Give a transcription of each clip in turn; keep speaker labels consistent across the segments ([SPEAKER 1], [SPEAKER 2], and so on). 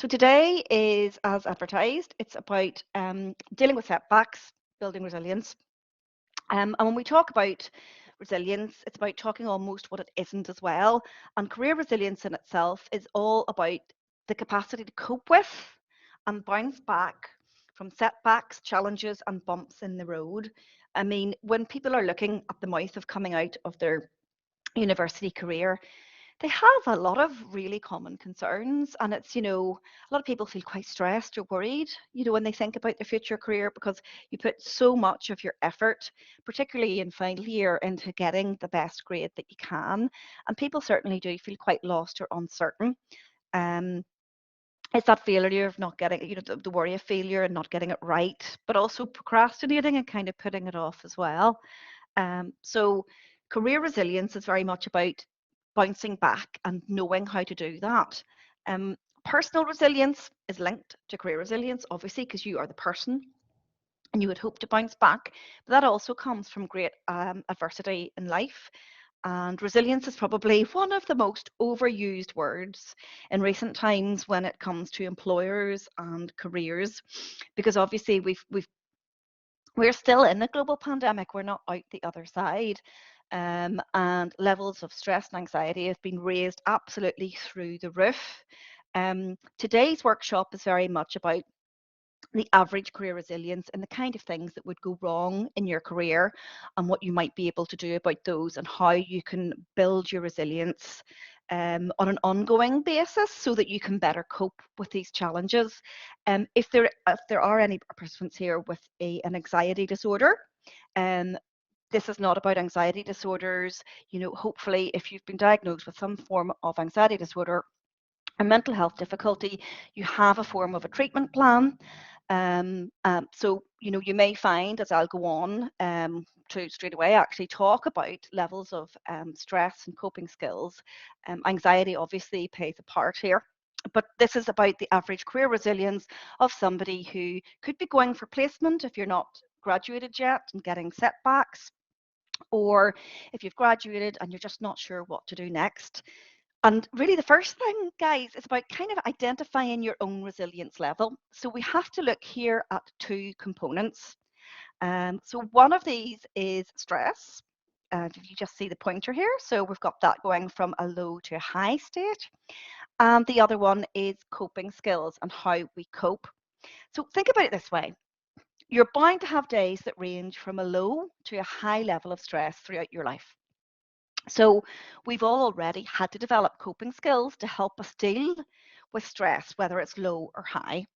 [SPEAKER 1] So today is, as advertised, it's about dealing with setbacks, building resilience. And when we talk about resilience, it's about talking almost what it isn't as well. And career resilience in itself is all about the capacity to cope with and bounce back from setbacks, challenges, and bumps in the road. I mean, when people are looking at the mouth of coming out of their university career, they have a lot of really common concerns, and it's, a lot of people feel quite stressed or worried, when they think about their future career, because you put so much of your effort, particularly in final year, into getting the best grade that you can, and people certainly do feel quite lost or uncertain. um it's that failure of not getting, the worry of failure and not getting it right, but also procrastinating and kind of putting it off as well. So career resilience is very much about bouncing back and knowing how to do that. Um, Personal resilience is linked to career resilience, obviously, because you are the person and you would hope to bounce back. But that also comes from great adversity in life. And resilience is probably one of the most overused words in recent times when it comes to employers and careers, because obviously we're still in a global pandemic. We're not out the other side. And levels of stress and anxiety have been raised absolutely through the roof. Today's workshop is very much about the average career resilience and the kind of things that would go wrong in your career and what you might be able to do about those, and how you can build your resilience on an ongoing basis so that you can better cope with these challenges. If there are any participants here with an anxiety disorder, um, this is not about anxiety disorders. Hopefully, if you've been diagnosed with some form of anxiety disorder or mental health difficulty, you have a form of a treatment plan. So, you may find, as I'll go on to straight away actually talk about levels of stress and coping skills. Anxiety obviously plays a part here. But this is about the average career resilience of somebody who could be going for placement if you're not graduated yet and getting setbacks, or if you've graduated and you're just not sure what to do next. And really, the first thing, guys, is about kind of identifying your own resilience level. So we have to look here at two components. So one of these is stress. If you just see the pointer here, so we've got that going from a low to a high state. And the other one is coping skills and how we cope. So think about it this way. You're bound to have days that range from a low to a high level of stress throughout your life. So we've all already had to develop coping skills to help us deal with stress, whether it's low or high.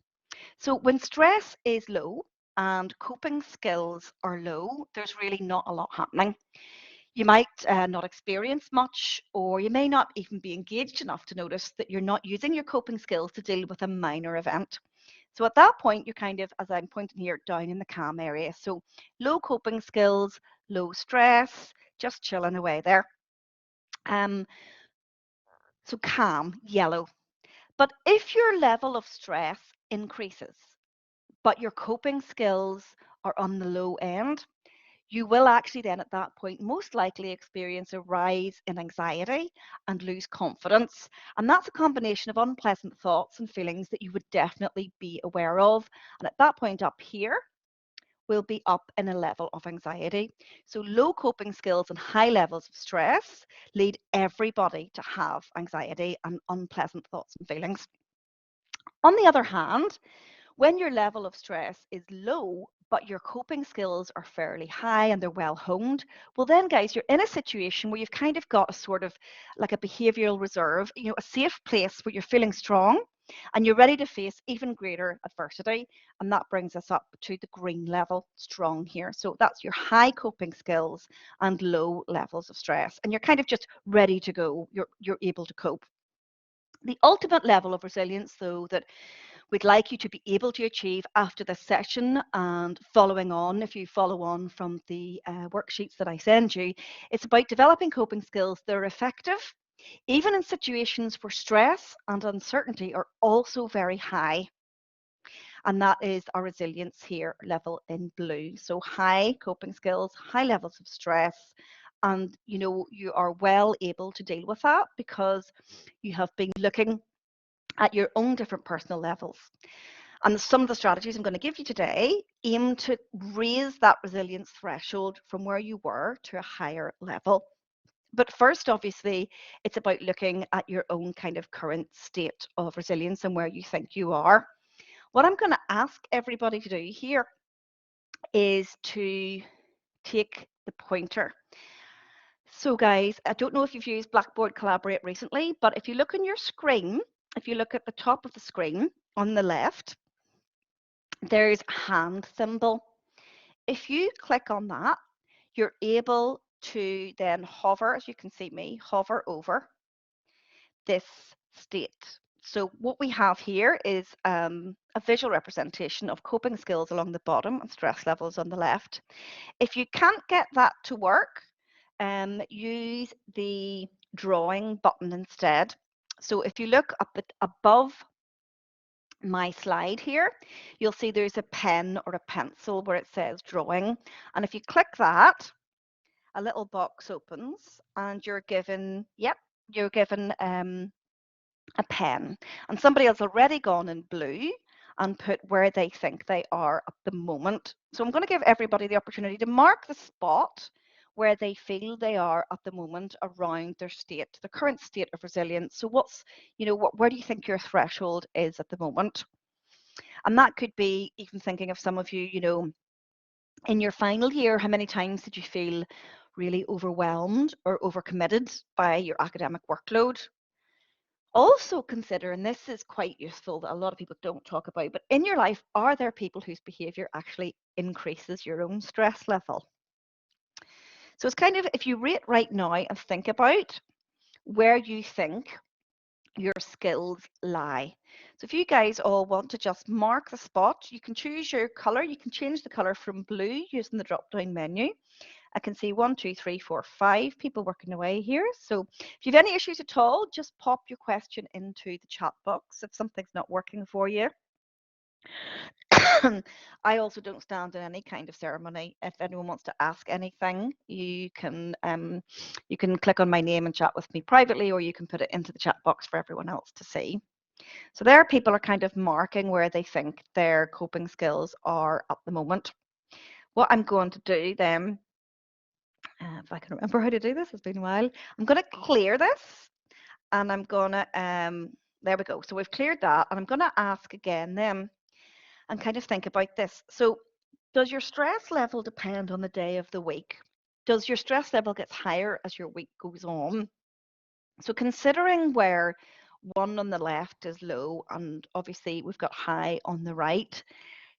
[SPEAKER 1] So when stress is low and coping skills are low, there's really not a lot happening. You might not experience much, or you may not even be engaged enough to notice that you're not using your coping skills to deal with a minor event. So at that point, you're kind of, as I'm pointing here, down in the calm area. So low coping skills, low stress, just chilling away there. Um, so calm, yellow. But if your level of stress increases, but your coping skills are on the low end, you will actually then at that point most likely experience a rise in anxiety and lose confidence. And that's a combination of unpleasant thoughts and feelings that you would definitely be aware of. And at that point up here, will be up in a level of anxiety. So low coping skills and high levels of stress lead everybody to have anxiety and unpleasant thoughts and feelings. On the other hand, when your level of stress is low, but your coping skills are fairly high and they're well honed, well then guys, you're in a situation where you've kind of got a sort of like a behavioral reserve, a safe place where you're feeling strong and you're ready to face even greater adversity. And that brings us up to the green level, strong here. So that's your high coping skills and low levels of stress. And you're kind of just ready to go. You're able to cope. The ultimate level of resilience, though, that we'd like you to be able to achieve after this session and following on, if you follow on from the worksheets that I send you, it's about developing coping skills that are effective, even in situations where stress and uncertainty are also very high. And that is our resilience here, level in blue. So high coping skills, high levels of stress, and you are well able to deal with that because you have been looking at your own different personal levels. And some of the strategies I'm going to give you today aim to raise that resilience threshold from where you were to a higher level. But first, obviously, it's about looking at your own kind of current state of resilience and where you think you are. What I'm going to ask everybody to do here is to take the pointer. So guys, I don't know if you've used Blackboard Collaborate recently, but if you look on your screen, if you look at the top of the screen on the left, there's a hand symbol. If you click on that, you're able to then hover, as you can see me, hover over this state. So what we have here is a visual representation of coping skills along the bottom and stress levels on the left. If you can't get that to work, use the drawing button instead. So if you look up above my slide here, you'll see there's a pen or a pencil where it says drawing. And if you click that, a little box opens and you're given, you're given a pen. And somebody has already gone in blue and put where they think they are at the moment. So I'm going to give everybody the opportunity to mark the spot where they feel they are at the moment around their state, the current state of resilience. So what's, where do you think your threshold is at the moment? And that could be even thinking of some of you, in your final year, how many times did you feel really overwhelmed or overcommitted by your academic workload? Also consider, and this is quite useful that a lot of people don't talk about, but in your life, are there people whose behavior actually increases your own stress level? So it's kind of, if you rate right now and think about where you think your skills lie. So if you guys all want to just mark the spot, you can choose your color. You can change the color from blue using the drop down menu. I can see 1, 2, 3, 4, 5 people working away here. So if you have any issues at all, just pop your question into the chat box if something's not working for you. I also don't stand in any kind of ceremony. If anyone wants to ask anything, you can click on my name and chat with me privately, or you can put it into the chat box for everyone else to see. So there, people are kind of marking where they think their coping skills are at the moment. What I'm going to do then, if I can remember how to do this, it's been a while. I'm going to clear this, and I'm going to, there we go. So we've cleared that, and I'm going to ask again then, and kind of think about this. So does your stress level depend on the day of the week? Does your stress level get higher as your week goes on? So considering where 1 on the left is low, and obviously we've got high on the right,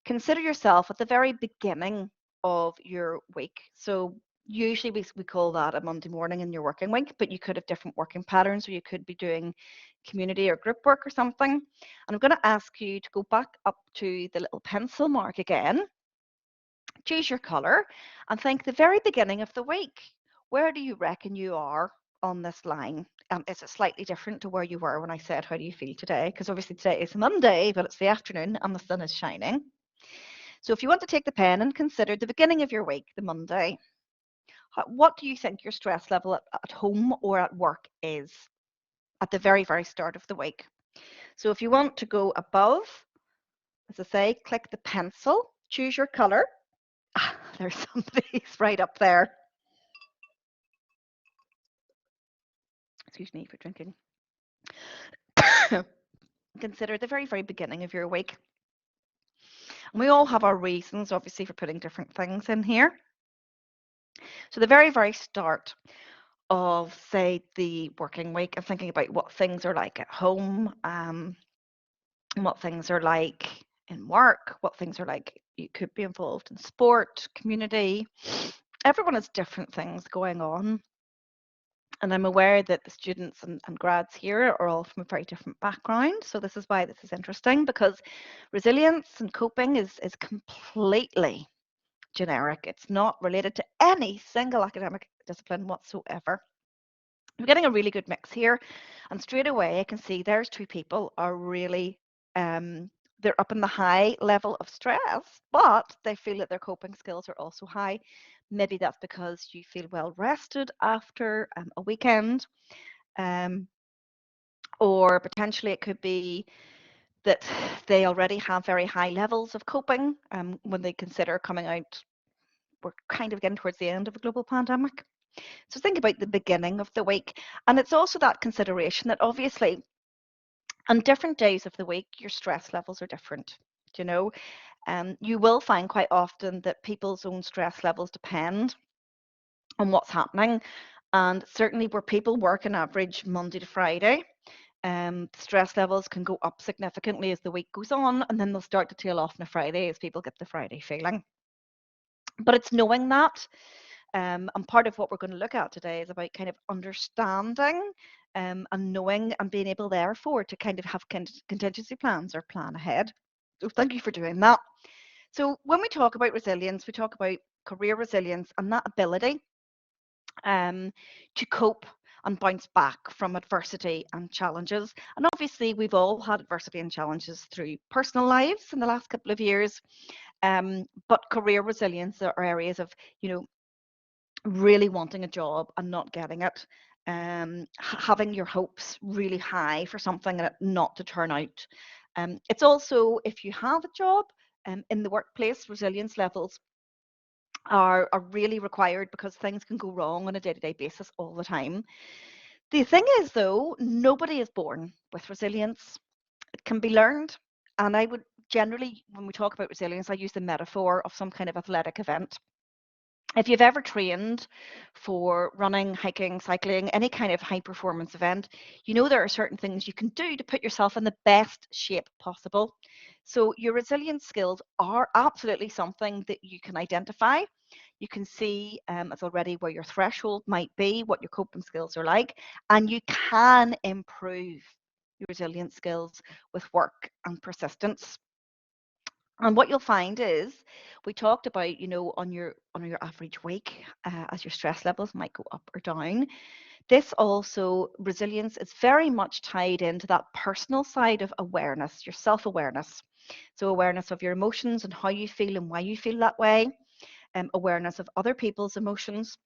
[SPEAKER 1] consider yourself at the very beginning of your week. So usually we call that a Monday morning in your working week, but you could have different working patterns, or you could be doing community or group work or something. And I'm going to ask you to go back up to the little pencil mark again, choose your color, and think the very beginning of the week. Where do you reckon you are on this line? Is it slightly different to where you were when I said, how do you feel today? Because obviously today is Monday, but it's the afternoon and the sun is shining. So if you want to take the pen and consider the beginning of your week, the Monday, what do you think your stress level at home or at work is at the very, very start of the week? So if you want to go above, as I say, click the pencil, choose your color. There's somebody's right up there. Excuse me for drinking. Consider the very, very beginning of your week. And we all have our reasons, obviously, for putting different things in here. So the very, very start of, say, the working week, and thinking about what things are like at home, and what things are like in work, what things are like, you could be involved in sport, community. Everyone has different things going on. And I'm aware that the students and grads here are all from a very different background. So this is why this is interesting, because resilience and coping is completely generic. It's not related to any single academic discipline whatsoever. I'm getting a really good mix here, and straight away I can see there's 2 people are really they're up in the high level of stress, but they feel that their coping skills are also high. Maybe that's because you feel well rested after a weekend, or potentially it could be that they already have very high levels of coping when they consider coming out. We're kind of getting towards the end of a global pandemic. So think about the beginning of the week. And it's also that consideration that obviously on different days of the week, your stress levels are different. You know, you will find quite often that people's own stress levels depend on what's happening. And certainly where people work on average Monday to Friday, stress levels can go up significantly as the week goes on, and then they'll start to tail off on a Friday as people get the Friday feeling. But it's knowing that, and part of what we're going to look at today is about kind of understanding and knowing and being able, therefore, to kind of have contingency plans or plan ahead. So thank you for doing that. So when we talk about resilience, we talk about career resilience and that ability to cope and bounce back from adversity and challenges. And obviously, we've all had adversity and challenges through personal lives in the last couple of years. But career resilience are areas of, really wanting a job and not getting it, having your hopes really high for something and it not to turn out. It's also, if you have a job in the workplace, resilience levels are really required because things can go wrong on a day-to-day basis all the time. The thing is, though, nobody is born with resilience. It can be learned. And I would generally, when we talk about resilience, I use the metaphor of some kind of athletic event. If you've ever trained for running, hiking, cycling, any kind of high performance event, you know there are certain things you can do to put yourself in the best shape possible. So your resilience skills are absolutely something that you can identify. You can see as already where your threshold might be, what your coping skills are like, and you can improve your resilience skills with work and persistence. And what you'll find is we talked about, on your average week, as your stress levels might go up or down. This also, resilience is very much tied into that personal side of awareness, your self-awareness. So awareness of your emotions and how you feel and why you feel that way, awareness of other people's emotions,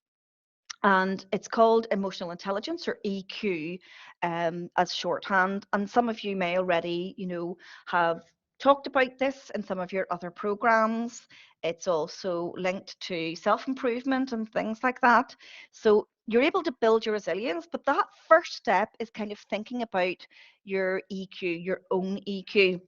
[SPEAKER 1] and it's called emotional intelligence, or EQ, as shorthand. And some of you may already, have talked about this in some of your other programs. It's also linked to self-improvement and things like that. So you're able to build your resilience, but that first step is kind of thinking about your EQ, your own EQ.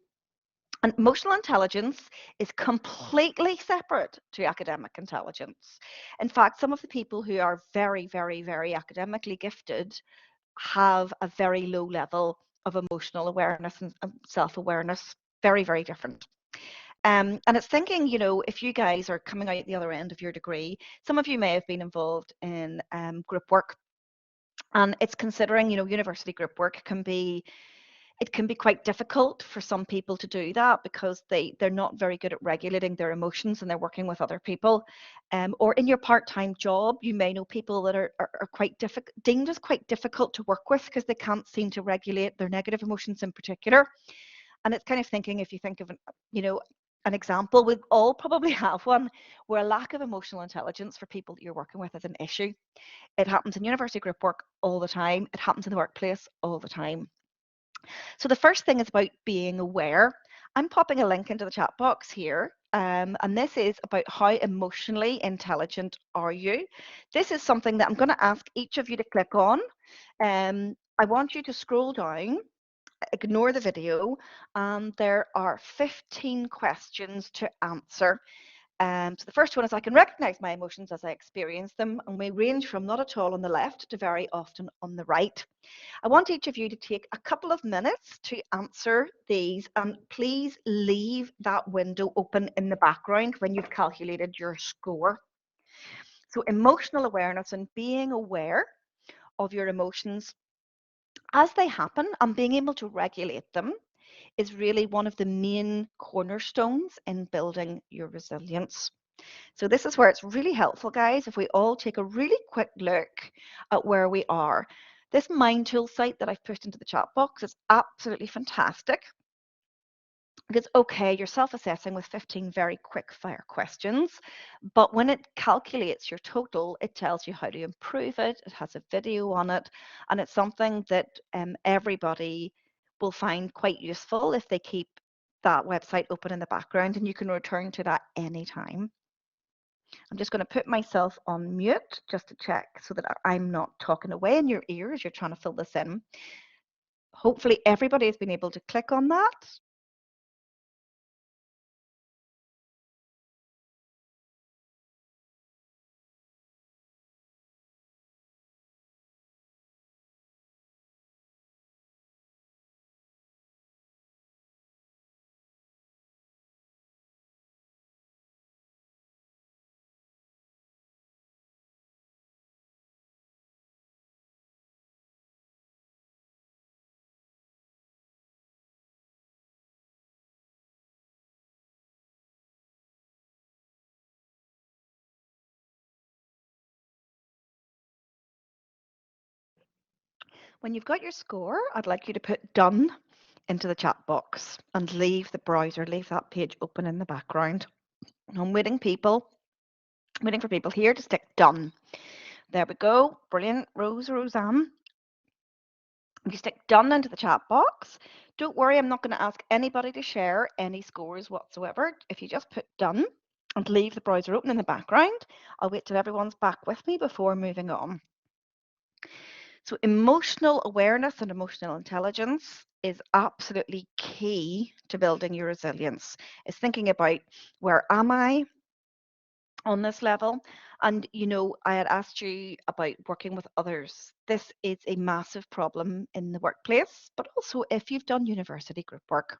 [SPEAKER 1] And emotional intelligence is completely separate to academic intelligence. In fact, some of the people who are very, very, very academically gifted have a very low level of emotional awareness and self-awareness. Very, very different. And it's thinking, if you guys are coming out the other end of your degree, some of you may have been involved in group work. And it's considering, university group work it can be quite difficult for some people to do that because they're not very good at regulating their emotions and they're working with other people. Or in your part-time job, you may know people that are quite deemed as quite difficult to work with because they can't seem to regulate their negative emotions in particular. And it's kind of thinking, if you think of an example, we all probably have one where a lack of emotional intelligence for people that you're working with is an issue. It happens in university group work all the time. It happens in the workplace all the time. So the first thing is about being aware. I'm popping a link into the chat box here. And this is about how emotionally intelligent are you. This is something that I'm going to ask each of you to click on. I want you to scroll down, ignore the video, and there are 15 questions to answer. So the first one is, I can recognize my emotions as I experience them, and we range from not at all on the left to very often on the right. I want each of you to take a couple of minutes to answer these, and please leave that window open in the background when you've calculated your score. So emotional awareness and being aware of your emotions as they happen and being able to regulate them is really one of the main cornerstones in building your resilience. So this is where it's really helpful, guys, if we all take a really quick look at where we are. This Mind Tool site that I've put into the chat box is absolutely fantastic. Because, okay, you're self-assessing with 15 very quick fire questions, but when it calculates your total, it tells you how to improve it. It has a video on it, and it's something that everybody will find quite useful if they keep that website open in the background, and you can return to that anytime. I'm just going to put myself on mute just to check so that I'm not talking away in your ear as you're trying to fill this in. Hopefully everybody has been able to click on that. When you've got your score, I'd like you to put done into the chat box and leave the browser, leave that page open in the background. I'm waiting for people here to stick done. There we go. Brilliant. Roseanne. You stick done into the chat box. Don't worry, I'm not going to ask anybody to share any scores whatsoever. If you just put done and leave the browser open in the background, I'll wait till everyone's back with me before moving on. So emotional awareness and emotional intelligence is absolutely key to building your resilience. It's thinking about, where am I on this level? And I had asked you about working with others. This is a massive problem in the workplace, but also if you've done university group work.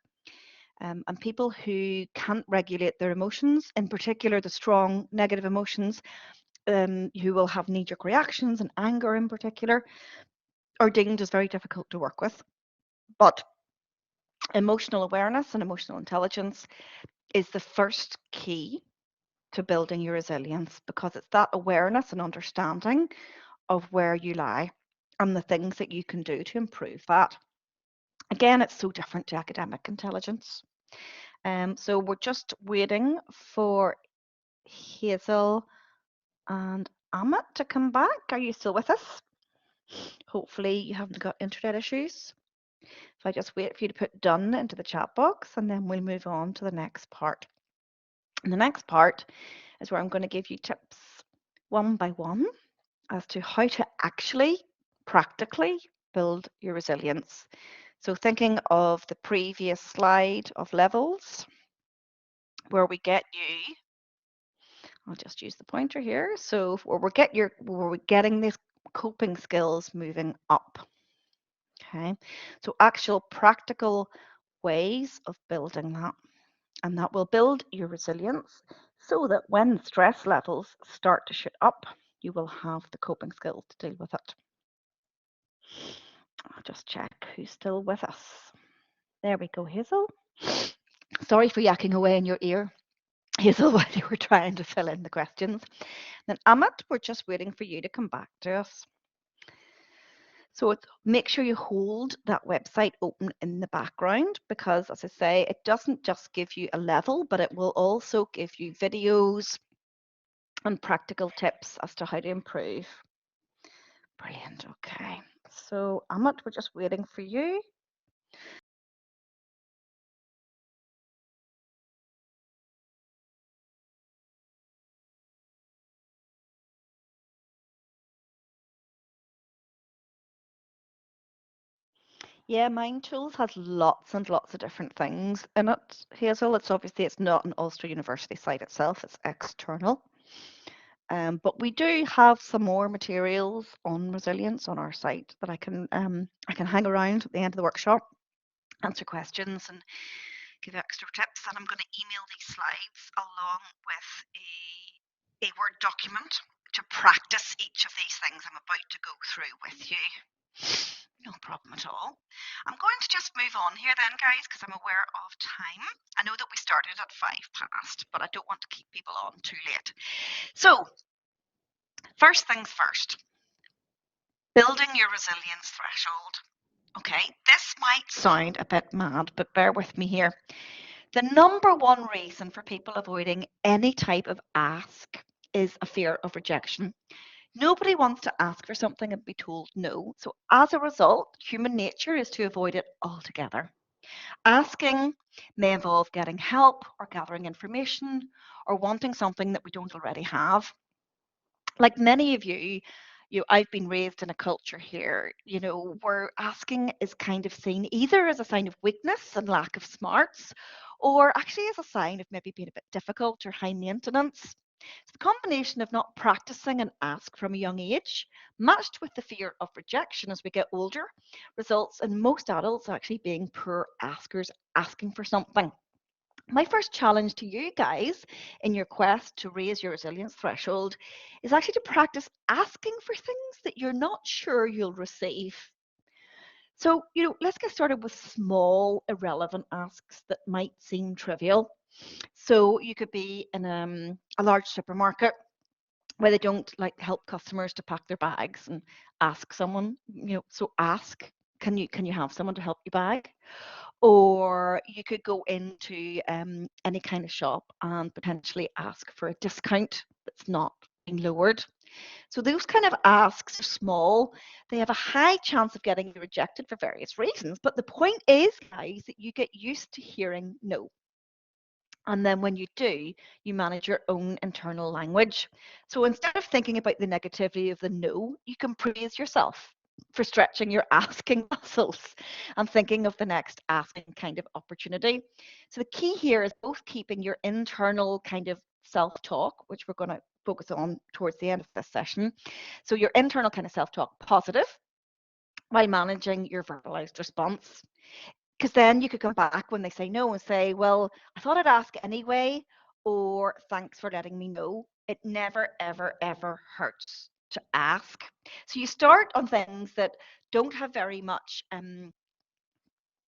[SPEAKER 1] And people who can't regulate their emotions, in particular the strong negative emotions, who will have knee-jerk reactions and anger in particular, are deemed as very difficult to work with. But emotional awareness and emotional intelligence is the first key to building your resilience, because it's that awareness and understanding of where you lie and the things that you can do to improve that. Again, it's so different to academic intelligence. So we're just waiting for Hazel and Amit to come back. Are you still with us? Hopefully you haven't got internet issues. If I just wait for you to put done into the chat box, and then we'll move on to the next part. And the next part is where I'm going to give you tips one by one as to how to actually practically build your resilience. So thinking of the previous slide of levels, where we get you, I'll just use the pointer here. So where we're getting these coping skills moving up. Okay, so actual practical ways of building that, and that will build your resilience so that when stress levels start to shoot up, you will have the coping skills to deal with it. I'll just check who's still with us. There we go, Hazel. Sorry for yakking away in your ear, Hazel, while you were trying to fill in the questions. Then Amit, we're just waiting for you to come back to us. So make sure you hold that website open in the background, because, as I say, it doesn't just give you a level, but it will also give you videos and practical tips as to how to improve. Brilliant. Okay. So Amit, we're just waiting for you. Yeah, Mind Tools has lots and lots of different things in it, Hazel. It's not an Ulster University site itself, it's external. But we do have some more materials on resilience on our site that I can hang around at the end of the workshop, answer questions and give extra tips. And I'm going to email these slides along with a Word document to practice each of these things I'm about to go through with you. No problem at all. I'm going to just move on here then, guys, because I'm aware of time. I know that we started at 5 past, but I don't want to keep people on too late. So, first things first, building your resilience threshold. Okay, this might sound a bit mad, but bear with me here. The number one reason for people avoiding any type of ask is a fear of rejection. Nobody wants to ask for something and be told no. So, as a result, human nature is to avoid it altogether. Asking may involve getting help or gathering information or wanting something that we don't already have. Like many of you, I've been raised in a culture here, where asking is kind of seen either as a sign of weakness and lack of smarts, or actually as a sign of maybe being a bit difficult or high maintenance. So the combination of not practicing and ask from a young age, matched with the fear of rejection as we get older, results in most adults actually being poor askers, asking for something. My first challenge to you guys in your quest to raise your resilience threshold is actually to practice asking for things that you're not sure you'll receive. So, let's get started with small, irrelevant asks that might seem trivial. So, you could be in a large supermarket where they don't like help customers to pack their bags and ask someone, so ask, can you have someone to help you bag? Or you could go into any kind of shop and potentially ask for a discount that's not being lowered. So those kind of asks are small. They have a high chance of getting rejected for various reasons. But the point is, guys, that you get used to hearing no. And then when you do, you manage your own internal language. So instead of thinking about the negativity of the no, you can praise yourself for stretching your asking muscles and thinking of the next asking kind of opportunity. So the key here is both keeping your internal kind of self-talk, which we're going to focus on towards the end of this session. So your internal kind of self-talk positive while managing your verbalized response. Because then you could come back when they say no and say, well, I thought I'd ask anyway, or thanks for letting me know. It never, ever, ever hurts to ask. So you start on things that don't have very much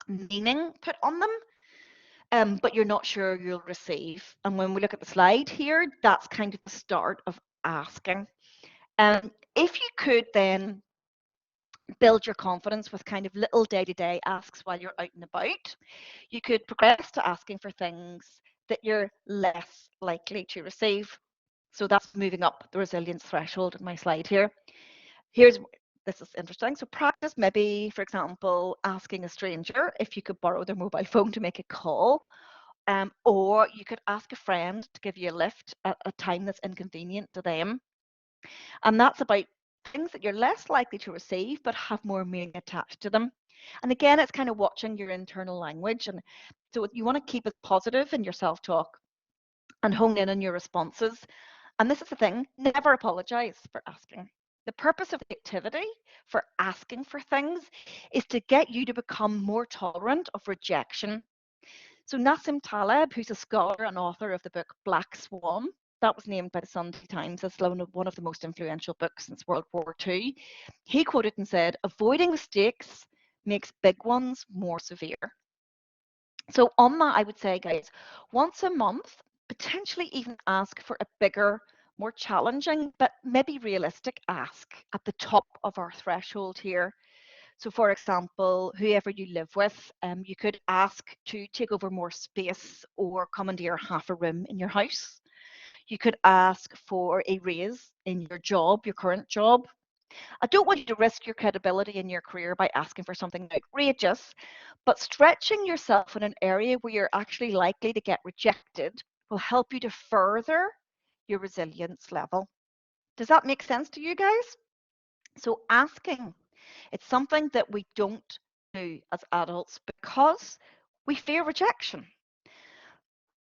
[SPEAKER 1] meaning put on them, but you're not sure you'll receive. And when we look at the slide here, that's kind of the start of asking. If you could then build your confidence with kind of little day-to-day asks while you're out and about, you could progress to asking for things that you're less likely to receive. So that's moving up the resilience threshold in my slide here. This is interesting. So practice maybe, for example, asking a stranger if you could borrow their mobile phone to make a call. Or you could ask a friend to give you a lift at a time that's inconvenient to them. And that's about things that you're less likely to receive but have more meaning attached to them. And again, it's kind of watching your internal language. And so you want to keep it positive in your self-talk and hone in on your responses. And this is the thing, never apologize for asking. The purpose of the activity for asking for things is to get you to become more tolerant of rejection. So Nassim Taleb, who's a scholar and author of the book Black Swan, that was named by the Sunday Times as one of the most influential books since World War II. He quoted and said, avoiding mistakes makes big ones more severe. So on that, I would say, guys, once a month, potentially even ask for a bigger, more challenging, but maybe realistic ask at the top of our threshold here. So for example, whoever you live with, you could ask to take over more space or commandeer half a room in your house. You could ask for a raise in your job, your current job. I don't want you to risk your credibility in your career by asking for something outrageous, but stretching yourself in an area where you're actually likely to get rejected will help you to further your resilience level. Does that make sense to you guys? So asking, it's something that we don't do as adults because we fear rejection.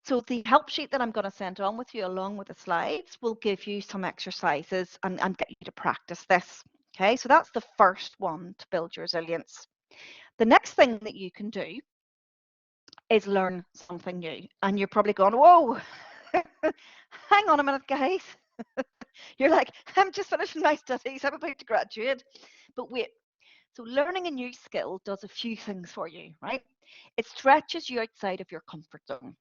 [SPEAKER 1] So the help sheet that I'm going to send on with you along with the slides will give you some exercises and get you to practice this. Okay, so that's the first one to build your resilience. The next thing that you can do is learn something new. And you're probably going, whoa, hang on a minute, guys. You're like, I'm just finishing my studies, I'm about to graduate. But wait, so learning a new skill does a few things for you, right? It stretches you outside of your comfort zone.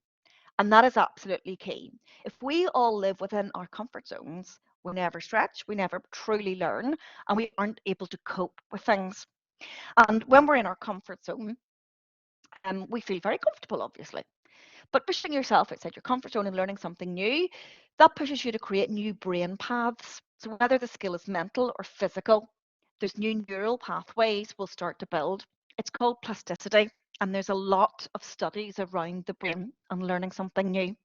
[SPEAKER 1] And that is absolutely key. If we all live within our comfort zones, we never stretch, we never truly learn, and we aren't able to cope with things. And when we're in our comfort zone, we feel very comfortable, obviously. But pushing yourself outside your comfort zone and learning something new, that pushes you to create new brain paths. So whether the skill is mental or physical, there's new neural pathways will start to build. It's called plasticity, and there's a lot of studies around the brain and learning something new.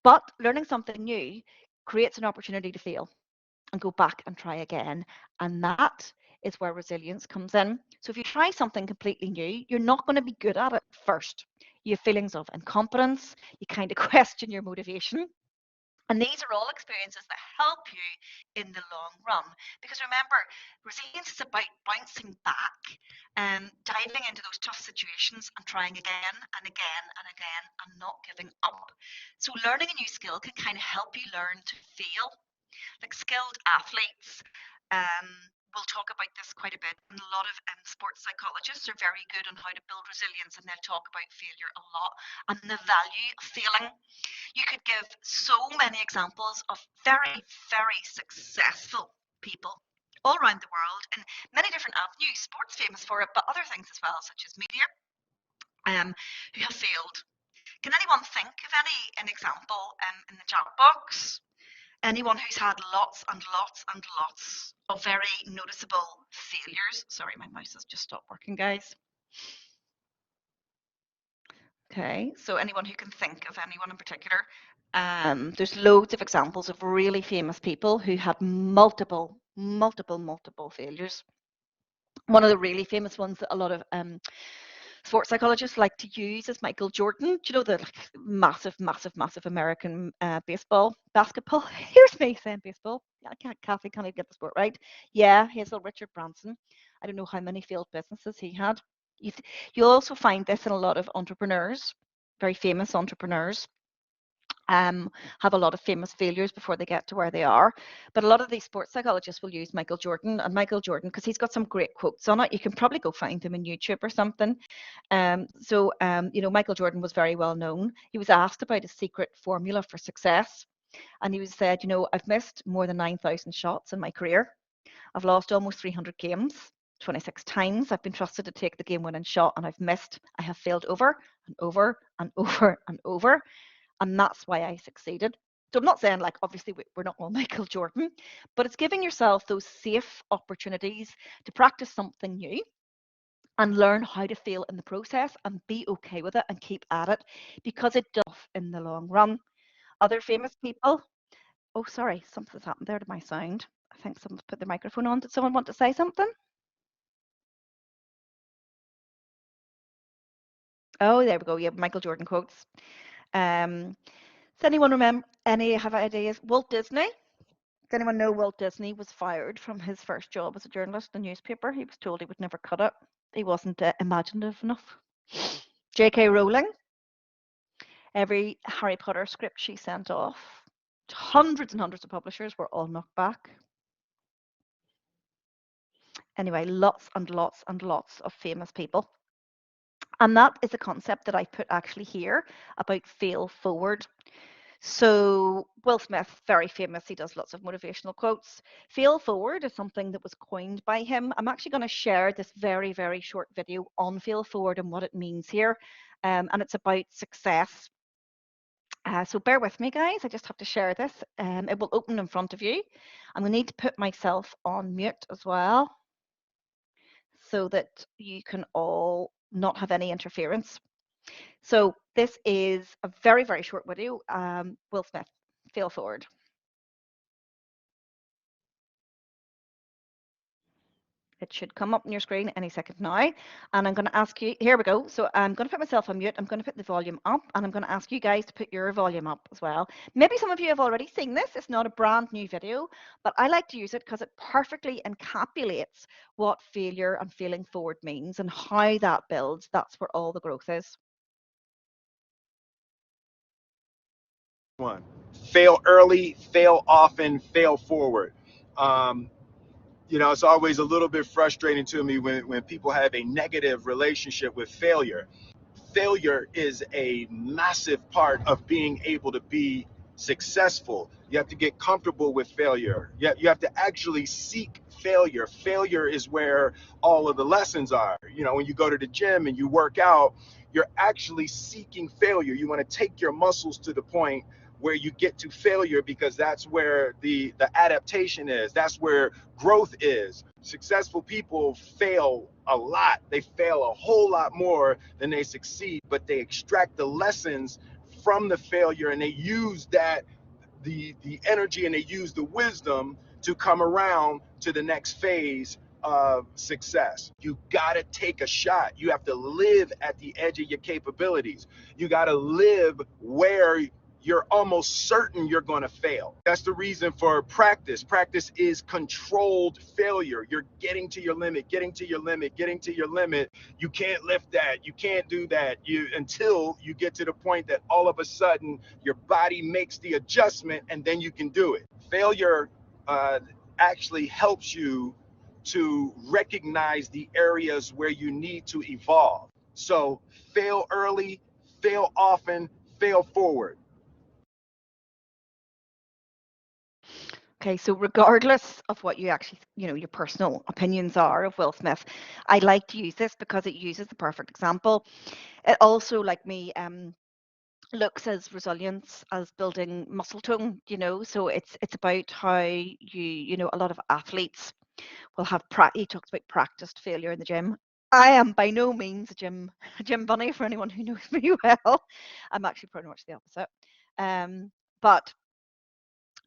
[SPEAKER 1] But learning something new creates an opportunity to fail and go back and try again. And that is where resilience comes in. So if you try something completely new, you're not going to be good at it first. You have feelings of incompetence, you kind of question your motivation. And these are all experiences that help you in the long run. Because remember, resilience is about bouncing back and diving into those tough situations and trying again and again and again and not giving up. So learning a new skill can kind of help you learn to fail. Like skilled athletes um, will talk about this quite a bit. And a lot of sports psychologists are very good on how to build resilience, and they'll talk about failure a lot and the value of failing. You could give so many examples of very, very successful people all around the world in many different avenues. Sports famous for it, but other things as well, such as media, who have failed. Can anyone think of an example in the chat box? Anyone who's had lots and lots and lots of very noticeable failures? Sorry, my mouse has just stopped working, guys. Okay, so anyone who can think of anyone in particular? There's loads of examples of really famous people who had multiple failures. One of the really famous ones that a lot of sports psychologists like to use is Michael Jordan. Do you know the massive American basketball? Here's me saying baseball. Kathy can't even get the sport right. Yeah, Hazel Richard Branson. I don't know how many failed businesses he had. You'll also find this in a lot of entrepreneurs, very famous entrepreneurs. Have a lot of famous failures before they get to where they are. But a lot of these sports psychologists will use Michael Jordan, because he's got some great quotes on it. You can probably go find them on YouTube or something. Michael Jordan was very well known. He was asked about his secret formula for success. And he said, I've missed more than 9,000 shots in my career. I've lost almost 300 games. 26 times I've been trusted to take the game-winning shot, and I've missed. I have failed over and over and over and over. And that's why I succeeded. So I'm not saying, like, obviously we're not all Michael Jordan, but it's giving yourself those safe opportunities to practice something new and learn how to fail in the process and be okay with it and keep at it, because it does in the long run. Other famous people. Oh, sorry, something's happened there to my sound. I think someone's put the microphone on. Did someone want to say something? Oh, there we go. Yeah, Michael Jordan quotes. Does anyone have ideas? Walt Disney. Does anyone know Walt Disney was fired from his first job as a journalist in a newspaper? He was told he would never cut it. He wasn't imaginative enough. J.K. Rowling. Every Harry Potter script she sent off, hundreds and hundreds of publishers, were all knocked back. Anyway, lots and lots and lots of famous people. And that is a concept that I put actually here about fail forward. So Will Smith, very famous, he does lots of motivational quotes. Fail forward is something that was coined by him. I'm actually going to share this very, very short video on fail forward and what it means here. And it's about success. So bear with me, guys. I just have to share this. It will open in front of you. I'm going to need to put myself on mute as well, so that you can all not have any interference. So this is a very, very short video. Will Smith, fail forward. It should come up on your screen any second now. And I'm going to ask you, here we go. So I'm going to put myself on mute. I'm going to put the volume up, and I'm going to ask you guys to put your volume up as well. Maybe some of you have already seen this. It's not a brand new video, but I like to use it because it perfectly encapsulates what failure and failing forward means and how that builds. That's where all the growth is.
[SPEAKER 2] Fail early, fail often, fail forward. It's always a little bit frustrating to me when people have a negative relationship with failure. Failure is a massive part of being able to be successful. You have to get comfortable with failure. You have to actually seek failure. Failure is where all of the lessons are. You know, when you go to the gym and you work out, you're actually seeking failure. You want to take your muscles to the point where you get to failure, because that's where the adaptation is. That's where growth is. Successful people fail a lot. They fail a whole lot more than they succeed, but they extract the lessons from the failure, and they use that, the energy, and they use the wisdom to come around to the next phase of success. You got to take a shot. You have to live at the edge of your capabilities. You got to live where you're almost certain you're going to fail. That's the reason for practice. Practice is controlled failure. You're getting to your limit, getting to your limit, getting to your limit. You can't lift that. You can't do that. Until you get to the point that all of a sudden your body makes the adjustment, and then you can do it. Failure actually helps you to recognize the areas where you need to evolve. So fail early, fail often, fail forward.
[SPEAKER 1] Okay, so regardless of what you actually, your personal opinions are of Will Smith, I like to use this because it uses the perfect example. It also, like me, looks as resilience as building muscle tone, so it's about how a lot of athletes will have he talks about practiced failure in the gym. I am by no means a gym bunny, for anyone who knows me well. I'm actually pretty much the opposite. But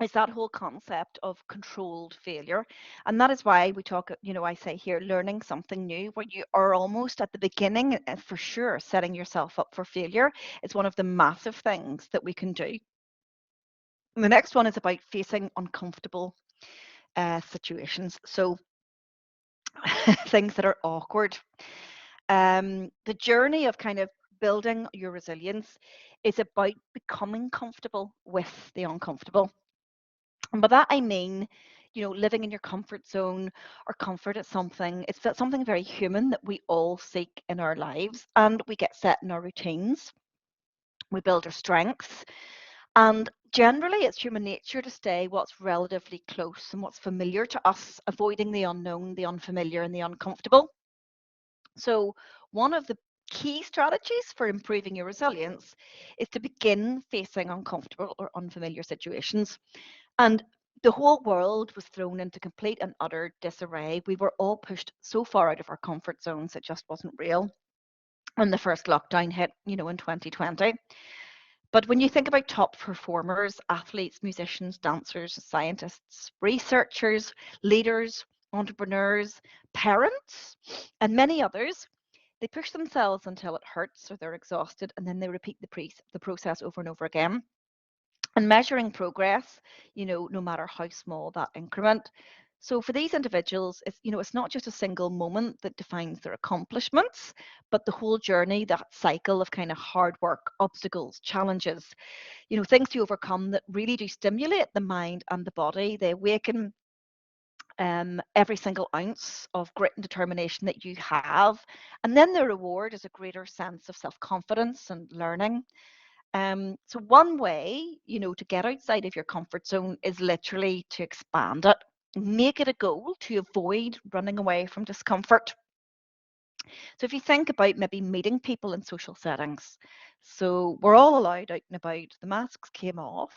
[SPEAKER 1] it's that whole concept of controlled failure. And that is why we talk, I say here, learning something new, where you are almost at the beginning, for sure, setting yourself up for failure is one of the massive things that we can do. And the next one is about facing uncomfortable situations. So things that are awkward. The journey of kind of building your resilience is about becoming comfortable with the uncomfortable. And by that I mean, living in your comfort zone or comfort at something. It's something very human that we all seek in our lives, and we get set in our routines. We build our strengths, and generally it's human nature to stay what's relatively close and what's familiar to us, avoiding the unknown, the unfamiliar, and the uncomfortable. So one of the key strategies for improving your resilience is to begin facing uncomfortable or unfamiliar situations. And the whole world was thrown into complete and utter disarray. We were all pushed so far out of our comfort zones, it just wasn't real. When the first lockdown hit, in 2020. But when you think about top performers, athletes, musicians, dancers, scientists, researchers, leaders, entrepreneurs, parents, and many others, they push themselves until it hurts or they're exhausted, and then they repeat the process over and over again. And measuring progress, no matter how small that increment. So for these individuals, it's not just a single moment that defines their accomplishments, but the whole journey, that cycle of kind of hard work, obstacles, challenges, things to overcome that really do stimulate the mind and the body. They awaken every single ounce of grit and determination that you have. And then the reward is a greater sense of self-confidence and learning. So one way, to get outside of your comfort zone is literally to expand it. Make it a goal to avoid running away from discomfort. So if you think about maybe meeting people in social settings, so we're all allowed out and about, the masks came off,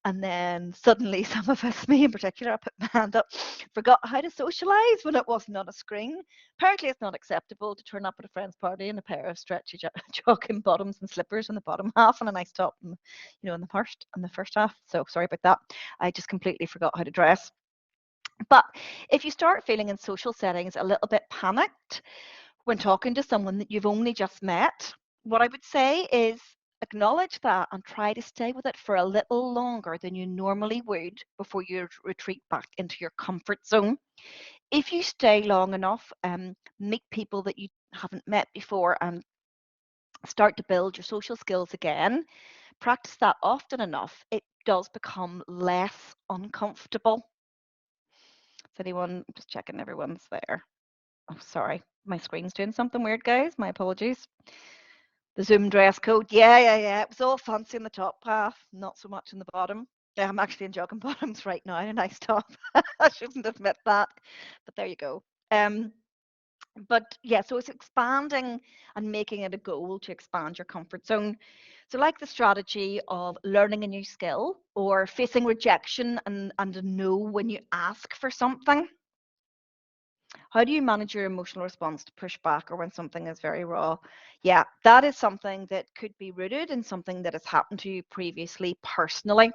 [SPEAKER 1] and then suddenly some of us, me in particular, I put my hand up, forgot how to socialise when it wasn't on a screen. Apparently it's not acceptable to turn up at a friend's party in a pair of stretchy jogging bottoms and slippers in the bottom half and a nice top in, in the first half. So sorry about that. I just completely forgot how to dress. But if you start feeling in social settings a little bit panicked, when talking to someone that you've only just met, what I would say is acknowledge that and try to stay with it for a little longer than you normally would before you retreat back into your comfort zone. If you stay long enough, meet people that you haven't met before and start to build your social skills again, practice that often enough, it does become less uncomfortable. Is anyone, just checking everyone's there? Oh, sorry, my screen's doing something weird, guys. My apologies. The Zoom dress code. Yeah. It was all fancy in the top half, not so much in the bottom. Yeah, I'm actually in jogging bottoms right now, and I stop. I shouldn't admit that, but there you go. Um, but yeah, so it's expanding and making it a goal to expand your comfort zone. So, like the strategy of learning a new skill or facing rejection and a no when you ask for something. How do you manage your emotional response to push back or when something is very raw? Yeah, that is something that could be rooted in something that has happened to you previously personally.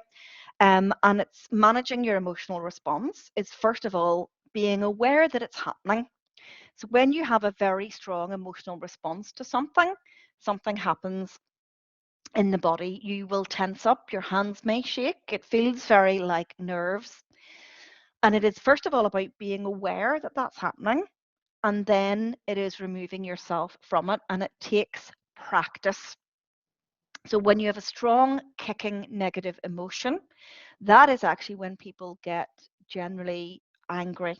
[SPEAKER 1] And it's managing your emotional response is first of all being aware that it's happening. So when you have a very strong emotional response to something, something happens in the body, you will tense up, your hands may shake. It feels very like nerves. And it is first of all about being aware that that's happening. And then it is removing yourself from it. And it takes practice. So when you have a strong kicking negative emotion, that is actually when people get generally angry.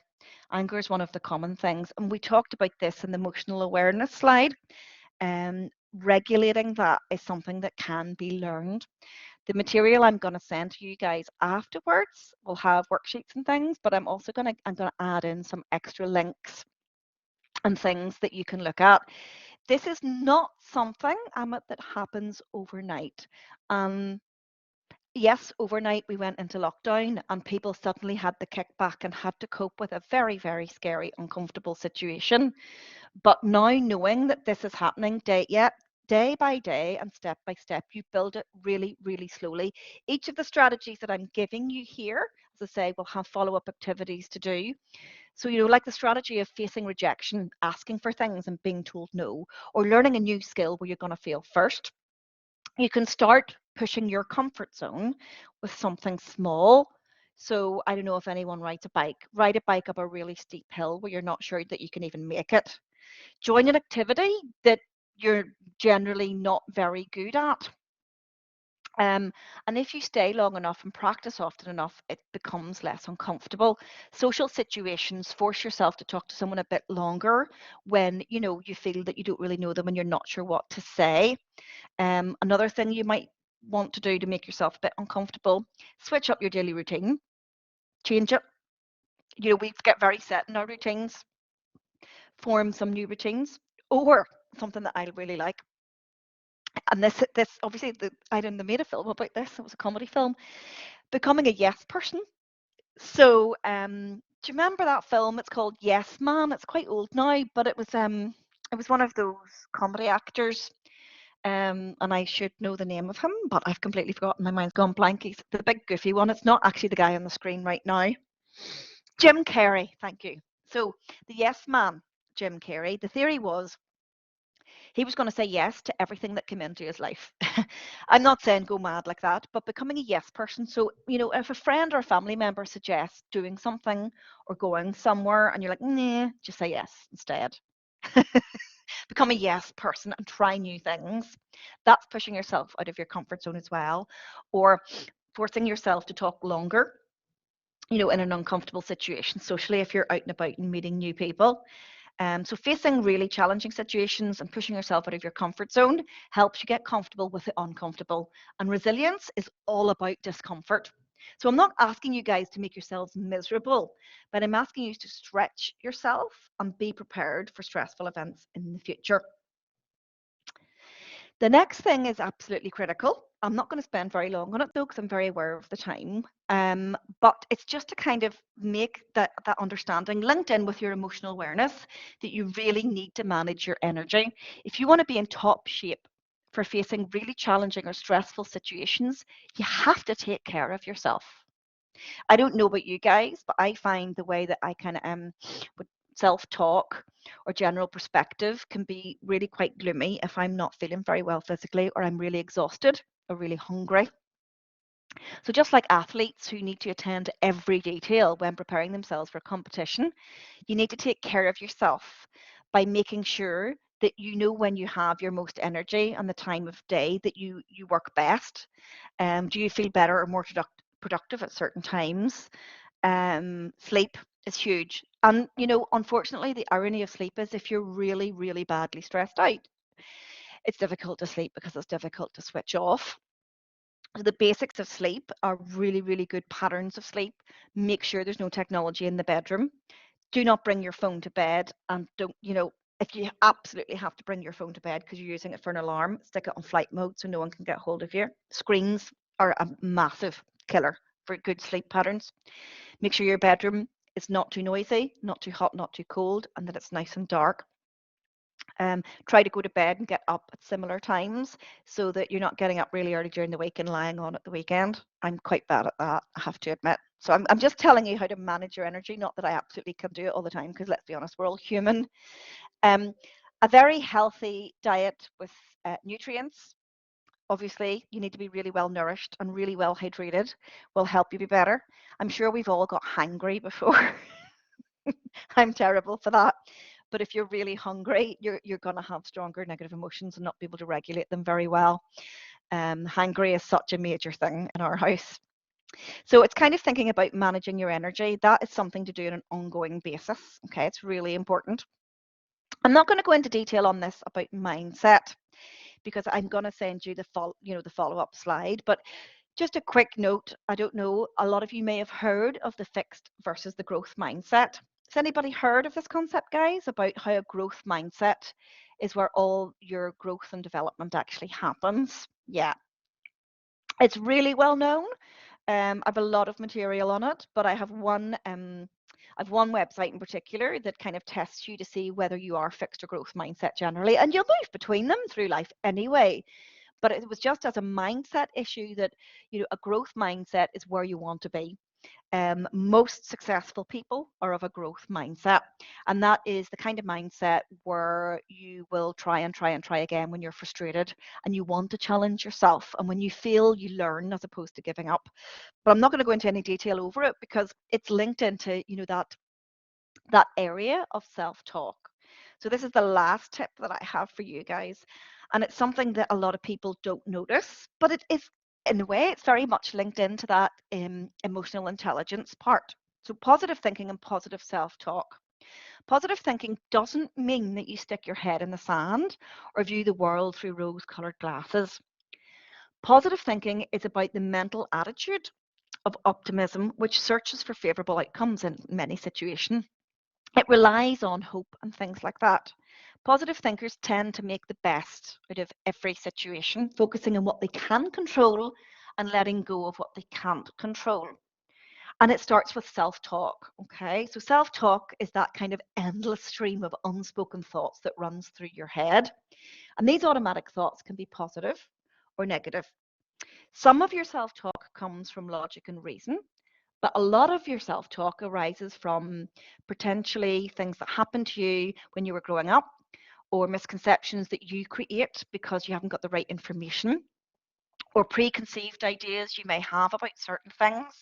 [SPEAKER 1] Anger is one of the common things. And we talked about this in the emotional awareness slide. Regulating that is something that can be learned. The material I'm going to send to you guys afterwards will have worksheets and things, but I'm going to add in some extra links and things that you can look at. This is not something, Amit, that happens overnight. Um, yes, overnight we went into lockdown and people suddenly had the kickback and had to cope with a very, very scary, uncomfortable situation. But now knowing that this is happening day by day and step by step, you build it really, really slowly. Each of the strategies that I'm giving you here, as I say, will have follow-up activities to do. So, like the strategy of facing rejection, asking for things and being told no, or learning a new skill where you're going to fail first, you can start pushing your comfort zone with something small. So, I don't know if anyone rides a bike, ride a bike up a really steep hill where you're not sure that you can even make it. Join an activity that you're generally not very good at. And if you stay long enough and practice often enough, it becomes less uncomfortable. Social situations, force yourself to talk to someone a bit longer when you feel that you don't really know them and you're not sure what to say. Another thing you might want to do to make yourself a bit uncomfortable, switch up your daily routine, change it. We get very set in our routines, form some new routines, or something that I really like. And this obviously I didn't made a film about this. It was a comedy film, becoming a yes person. So, do you remember that film? It's called Yes Man. It's quite old now, but it was one of those comedy actors. And I should know the name of him, but I've completely forgotten. My mind's gone blank. He's the big goofy one. It's not actually the guy on the screen right now. Jim Carrey. Thank you. So, the Yes Man, Jim Carrey. The theory was he was going to say yes to everything that came into his life. I'm not saying go mad like that, but becoming a yes person. So, if a friend or a family member suggests doing something or going somewhere and you're like, nah, just say yes instead. Become a yes person and try new things. That's pushing yourself out of your comfort zone as well. Or forcing yourself to talk longer, in an uncomfortable situation socially if you're out and about and meeting new people. So facing really challenging situations and pushing yourself out of your comfort zone helps you get comfortable with the uncomfortable. And resilience is all about discomfort. So I'm not asking you guys to make yourselves miserable, but I'm asking you to stretch yourself and be prepared for stressful events in the future. The next thing is absolutely critical. I'm not going to spend very long on it though, because I'm very aware of the time. But it's just to kind of make that understanding linked in with your emotional awareness that you really need to manage your energy. If you want to be in top shape for facing really challenging or stressful situations, you have to take care of yourself. I don't know about you guys, but I find the way that I kind of would self-talk or general perspective can be really quite gloomy if I'm not feeling very well physically or I'm really exhausted or really hungry. So just like athletes who need to attend to every detail when preparing themselves for a competition, you need to take care of yourself by making sure that you know when you have your most energy and the time of day that you work best. Do you feel better or more productive at certain times? Sleep is huge. And, unfortunately, the irony of sleep is if you're really, really badly stressed out, it's difficult to sleep because it's difficult to switch off. So the basics of sleep are really, really good patterns of sleep. Make sure there's no technology in the bedroom. Do not bring your phone to bed, and don't, if you absolutely have to bring your phone to bed because you're using it for an alarm, stick it on flight mode so no one can get hold of you. Screens are a massive killer for good sleep patterns. Make sure your bedroom is not too noisy, not too hot, not too cold, and that it's nice and dark. Try to go to bed and get up at similar times so that you're not getting up really early during the week and lying on at the weekend. I'm quite bad at that, I have to admit. So I'm just telling you how to manage your energy, not that I absolutely can do it all the time, because let's be honest, we're all human. Um, a very healthy diet with nutrients. Obviously, you need to be really well nourished and really well hydrated will help you be better. I'm sure we've all got hangry before. I'm terrible for that. But if you're really hungry, you're going to have stronger negative emotions and not be able to regulate them very well. Hangry is such a major thing in our house. So it's kind of thinking about managing your energy. That is something to do on an ongoing basis. Okay, it's really important. I'm not going to go into detail on this about mindset because I'm going to send you the follow-up slide. But just a quick note, I don't know, a lot of you may have heard of the fixed versus the growth mindset. Has anybody heard of this concept, guys, about how a growth mindset is where all your growth and development actually happens? Yeah, it's really well known. I have a lot of material on it, but I've one website in particular that kind of tests you to see whether you are fixed or growth mindset generally, and you'll move between them through life anyway. But it was just as a mindset issue that, a growth mindset is where you want to be. Most successful people are of a growth mindset, and that is the kind of mindset where you will try and try and try again when you're frustrated and you want to challenge yourself, and when you fail you learn as opposed to giving up. But I'm not going to go into any detail over it because it's linked into that area of self-talk. So this is the last tip that I have for you guys. And it's something that a lot of people don't notice, but it is, in a way, it's very much linked into that emotional intelligence part. So positive thinking and positive self-talk. Positive thinking doesn't mean that you stick your head in the sand or view the world through rose-colored glasses. Positive thinking is about the mental attitude of optimism, which searches for favorable outcomes in many situations. It relies on hope and things like that. Positive thinkers tend to make the best out of every situation, focusing on what they can control and letting go of what they can't control. And it starts with self talk. Okay. So, self talk is that kind of endless stream of unspoken thoughts that runs through your head. And these automatic thoughts can be positive or negative. Some of your self talk comes from logic and reason, but a lot of your self talk arises from potentially things that happened to you when you were growing up or misconceptions that you create because you haven't got the right information or preconceived ideas you may have about certain things.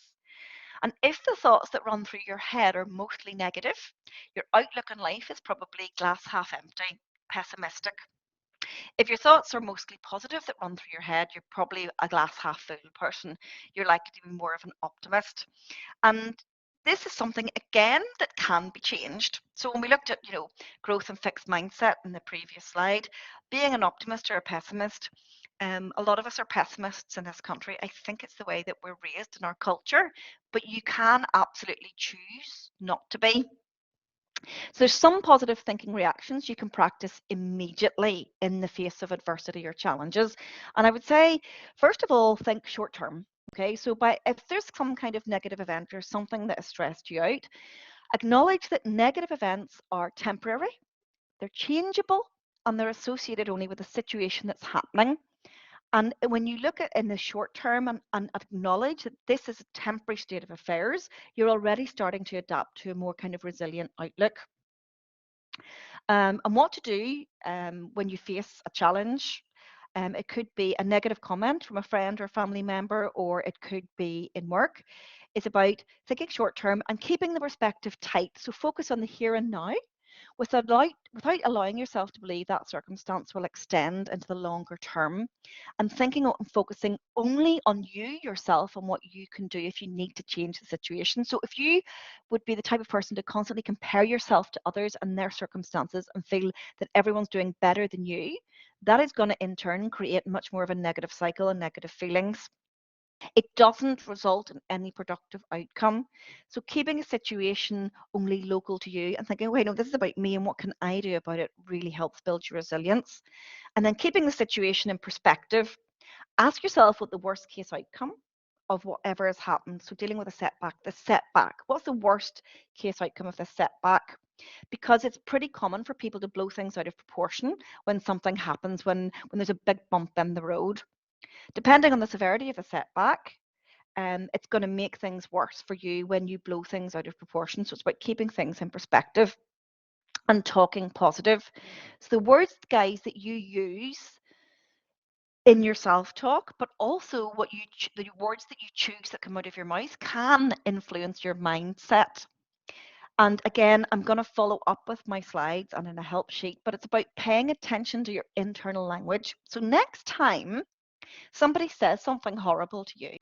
[SPEAKER 1] And if the thoughts that run through your head are mostly negative, your outlook on life is probably glass half empty, pessimistic. If your thoughts are mostly positive that run through your head, you're probably a glass half full person. You're likely to be more of an optimist. And this is something again that can be changed. So when we looked at, growth and fixed mindset in the previous slide, being an optimist or a pessimist, a lot of us are pessimists in this country. I think it's the way that we're raised in our culture, but you can absolutely choose not to be. So there's some positive thinking reactions you can practice immediately in the face of adversity or challenges. And I would say, first of all, think short term. Okay, so if there's some kind of negative event or something that has stressed you out, acknowledge that negative events are temporary, they're changeable, and they're associated only with the situation that's happening. And when you look at in the short term and acknowledge that this is a temporary state of affairs, you're already starting to adapt to a more kind of resilient outlook. And what to do when you face a challenge. It could be a negative comment from a friend or family member, or it could be in work. It's about thinking short term and keeping the perspective tight. So focus on the here and now without allowing yourself to believe that circumstance will extend into the longer term, and thinking and focusing only on you yourself and what you can do if you need to change the situation. So if you would be the type of person to constantly compare yourself to others and their circumstances and feel that everyone's doing better than you, that is going to in turn create much more of a negative cycle and negative feelings. It doesn't result in any productive outcome. So keeping a situation only local to you and thinking, wait, no, this is about me and what can I do about it really helps build your resilience. And then keeping the situation in perspective, ask yourself what the worst case outcome of whatever has happened. So dealing with a setback, the setback. What's the worst case outcome of this setback? Because it's pretty common for people to blow things out of proportion when something happens, when there's a big bump in the road. Depending on the severity of the setback, it's going to make things worse for you when you blow things out of proportion. So it's about keeping things in perspective and talking positive. So the words, guys, that you use in your self-talk, but also the words that you choose that come out of your mouth can influence your mindset. And again, I'm going to follow up with my slides and in a help sheet, but it's about paying attention to your internal language. So next time somebody says something horrible to you,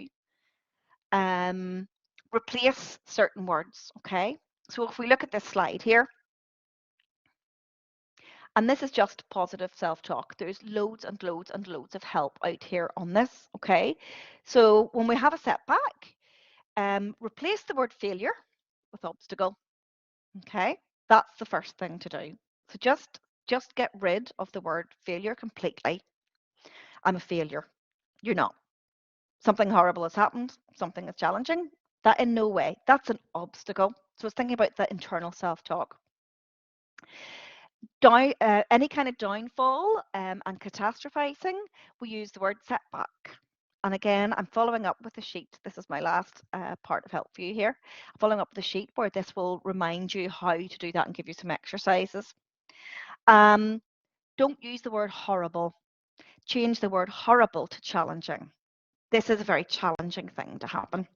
[SPEAKER 1] um, replace certain words, okay? So if we look at this slide here, and this is just positive self-talk. There's loads and loads and loads of help out here on this, okay? So when we have a setback, replace the word failure with obstacle, okay? That's the first thing to do. So just get rid of the word failure completely. I'm a failure. You're not. Something horrible has happened, something is challenging. That in no way, that's an obstacle. So it's thinking about the internal self-talk. Any kind of downfall and catastrophizing, we use the word setback. And again, I'm following up with a sheet. This is my last part of help for you here. I'm following up with a sheet where this will remind you how to do that and give you some exercises. Don't use the word horrible. Change the word horrible to challenging. This is a very challenging thing to happen.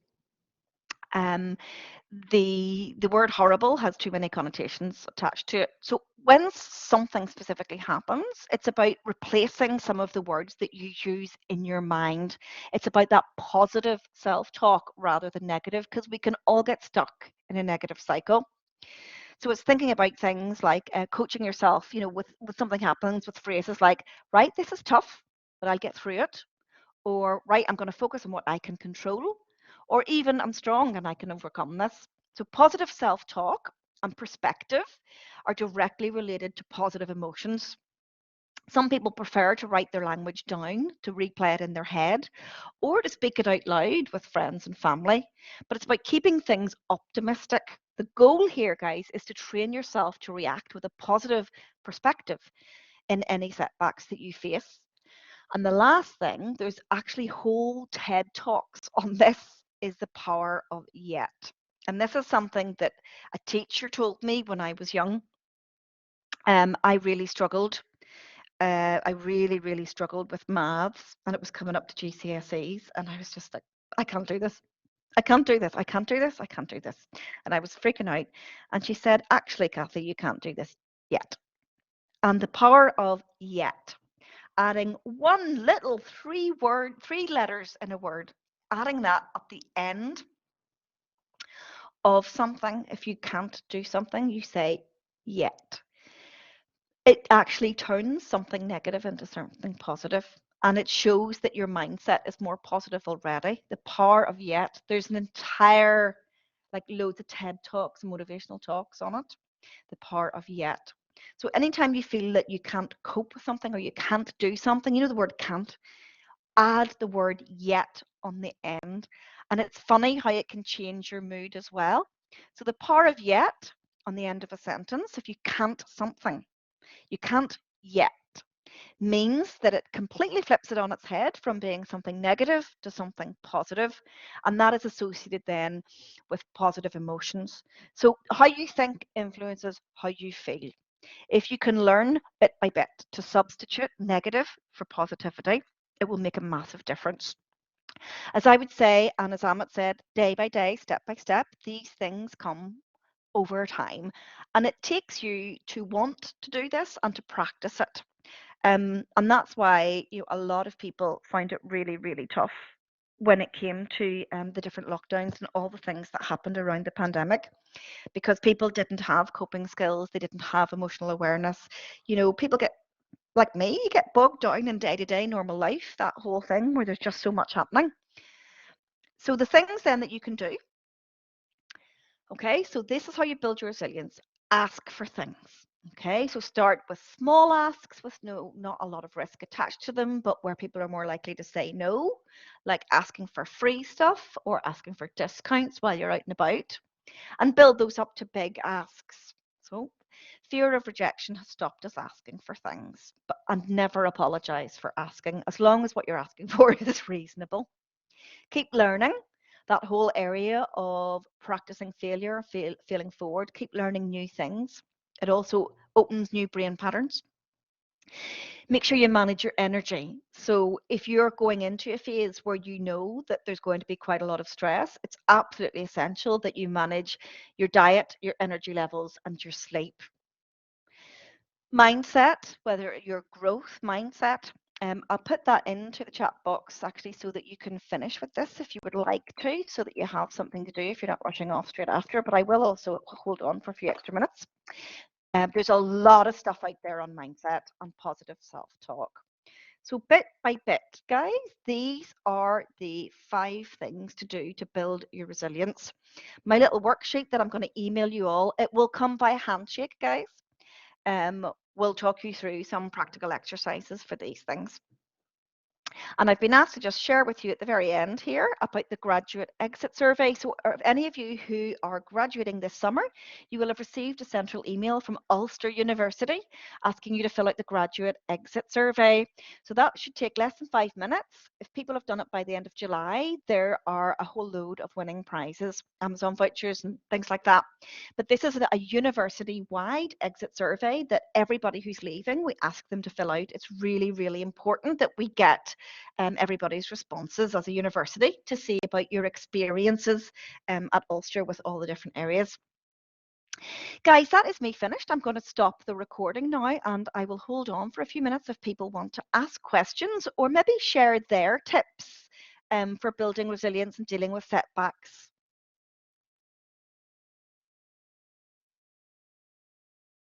[SPEAKER 1] The word horrible has too many connotations attached to it. So when something specifically happens, it's about replacing some of the words that you use in your mind. It's about that positive self-talk rather than negative, because we can all get stuck in a negative cycle. So it's thinking about things like coaching yourself, with something happens with phrases like, right, this is tough, but I'll get through it. Or, right, I'm going to focus on what I can control. Or even, I'm strong and I can overcome this. So positive self-talk and perspective are directly related to positive emotions. Some people prefer to write their language down, to replay it in their head, or to speak it out loud with friends and family. But it's about keeping things optimistic. The goal here, guys, is to train yourself to react with a positive perspective in any setbacks that you face. And the last thing, there's actually whole TED Talks on this, is the power of yet. And this is something that a teacher told me when I was young. I really struggled. I really, really struggled with maths, and it was coming up to GCSEs, and I was just like, I can't do this. I can't do this. I can't do this. I can't do this. And I was freaking out. And she said, actually, Kathy, you can't do this yet. And the power of yet, adding one little three letters in a word, adding that at the end of something. If you can't do something, you say yet. It actually turns something negative into something positive, and it shows that your mindset is more positive already. The power of yet. There's an entire, like, loads of TED Talks and motivational talks on it. The power of yet. So anytime you feel that you can't cope with something or you can't do something, the word can't, add the word yet on the end. And it's funny how it can change your mood as well. So the power of yet on the end of a sentence, if you can't something, you can't yet, means that it completely flips it on its head from being something negative to something positive, and that is associated then with positive emotions. So how you think influences how you feel. If you can learn bit by bit to substitute negative for positivity, it will make a massive difference. As I would say, and as Amit said, day by day, step by step, these things come over time. And it takes you to want to do this and to practice it. And that's why a lot of people find it really, really tough when it came to the different lockdowns and all the things that happened around the pandemic, because people didn't have coping skills, they didn't have emotional awareness. People get, like me, you get bogged down in day-to-day normal life, that whole thing where there's just so much happening. So the things then that you can do, okay, so this is how you build your resilience. Ask for things. Okay, so start with small asks with not a lot of risk attached to them, but where people are more likely to say no, like asking for free stuff or asking for discounts while you're out and about, and build those up to big asks. So fear of rejection has stopped us asking for things, and never apologize for asking, as long as what you're asking for is reasonable. Keep learning. That whole area of practicing failure, failing forward, keep learning new things. It also opens new brain patterns. Make sure you manage your energy. So if you're going into a phase where you know that there's going to be quite a lot of stress, it's absolutely essential that you manage your diet, your energy levels, and your sleep. Mindset, whether your growth mindset, I'll put that into the chat box actually so that you can finish with this if you would like to, so that you have something to do if you're not rushing off straight after, but I will also hold on for a few extra minutes. There's a lot of stuff out there on mindset and positive self-talk. So bit by bit, guys, these are the 5 things to do to build your resilience. My little worksheet that I'm going to email you all, it will come by handshake, guys. We'll talk you through some practical exercises for these things. And I've been asked to just share with you at the very end here about the graduate exit survey. So if any of you who are graduating this summer, you will have received a central email from Ulster University asking you to fill out the graduate exit survey. So that should take less than 5 minutes. If people have done it by the end of July, there are a whole load of winning prizes, Amazon vouchers and things like that. But this is a university-wide exit survey that everybody who's leaving, we ask them to fill out. It's really, really important that we get everybody's responses as a university to see about your experiences at Ulster with all the different areas. Guys, that is me finished. I'm going to stop the recording now and I will hold on for a few minutes if people want to ask questions or maybe share their tips for building resilience and dealing with setbacks.